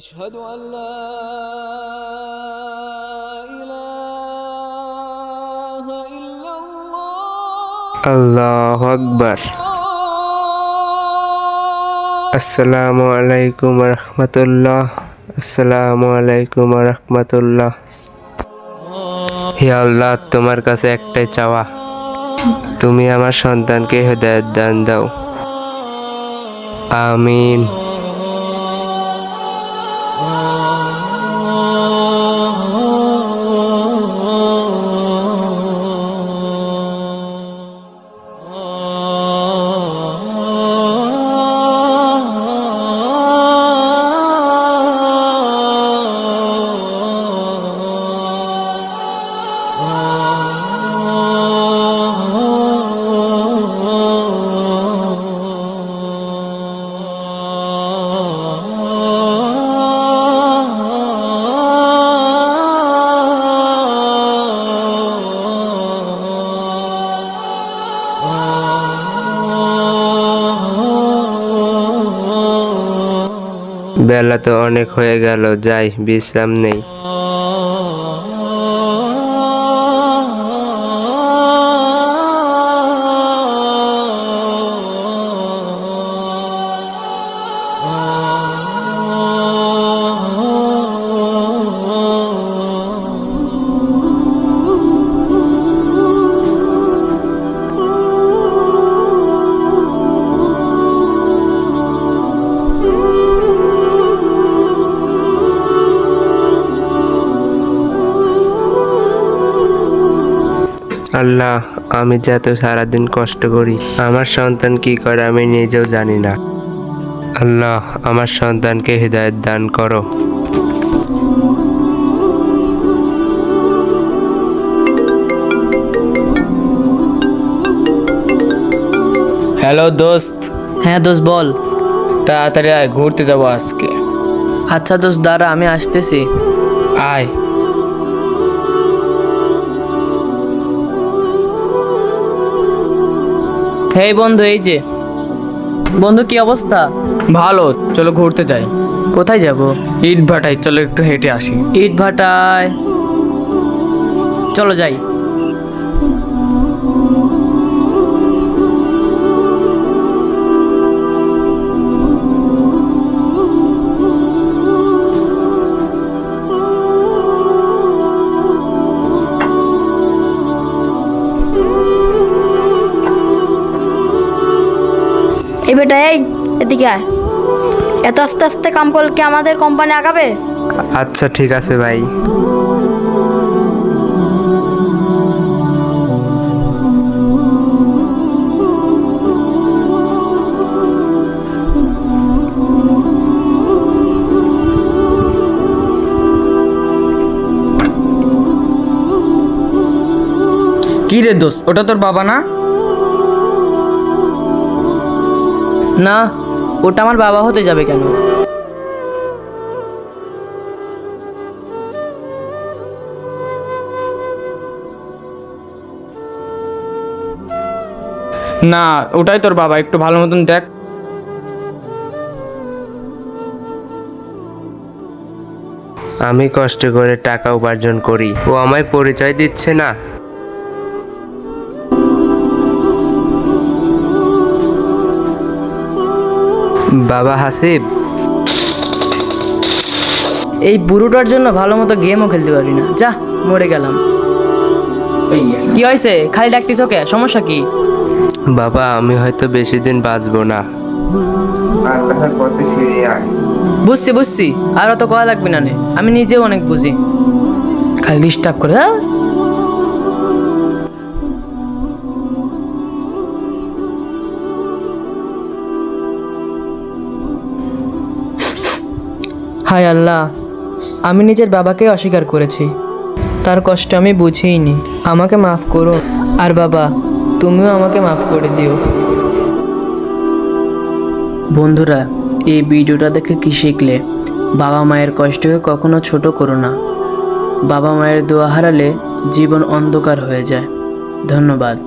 أشهد أن لا إله إلا الله আল্লাহু আকবার। আসসালামু আলাইকুম রহমতুল্লাহ। আসসালামু আলাইকুম রহমতুল্লাহ। হে আল্লাহ, তোমার কাছে একটাই চাওয়া, তুমি আমার সন্তানকে হেদায়েত দান দাও। আমিন। বেলা তো অনেক হয়ে গেল, যাই বিশ্রাম নেই। আল্লাহ, আমি যে এত সারাদিন কষ্ট করি, আমার সন্তান কি করে আমি নিজেও জানি না। আল্লাহ, আমার সন্তানকে হিদায়াত দান করো। হ্যালো দোস্ত। হ্যাঁ দোস্ত বল। তাড়াতাড়ি আয়, ঘুরতে যাবো আজকে। আচ্ছা দোস্ত দাঁড়া, আমি আসতেছি। আয়। হেই বন্ধু, এই যে বন্ধু, কি অবস্থা? ভালো, চলো ঘুরতে যাই। কোথায় যাব? ইট ভাটাই, চলো একটু হেঁটে আসি। ইট ভাটায়, চলো যাই। এই বেটা, এই এদিকে আয়। এত আস্তে আস্তে কাম করলে কি আমাদের কোম্পানি আগাবে? আচ্ছা ঠিক আছে ভাই। কি রে দোস্ত, ওটা তোর বাবা না? না, ওটা আমার বাবা হতে যাবে কেন? না, ওটাই তোর বাবা, একটু ভালো মতন দেখ। আমি কষ্ট করে টাকা উপার্জন করি, ও আমায় পরিচয় দিচ্ছে না। বাবা হাসিব, এই বুড়োটার জন্য ভালো মতো গেমও খেলতে পারি না। যা, মরে গেলাম। কি হয়েছে? খালি ডাকতিস ওকে, সমস্যা কি? বাবা আমি হয়তো বেশি দিন বাঁচবো না। আল্লাহর পথে ফিরে আয়। বুঝছি বুঝছি, আর অত কয়া লাগবে না নে, আমি নিজেও অনেক বুঝি। খালি ডিস্টার্ব করে। হ্যাঁ, হায় আল্লাহ, আমি নিজের বাবাকে অস্বীকার করেছি, তার কষ্ট আমি বুঝিইনি। আমাকে মাফ করো, আর বাবা তুমিও আমাকে মাফ করে দিও। বন্ধুরা, এই ভিডিওটা দেখে কি শিখলে? বাবা মায়ের কষ্টকে কখনো ছোট করো না। বাবা মায়ের দোয়া হারালে জীবন অন্ধকার হয়ে যায়। ধন্যবাদ।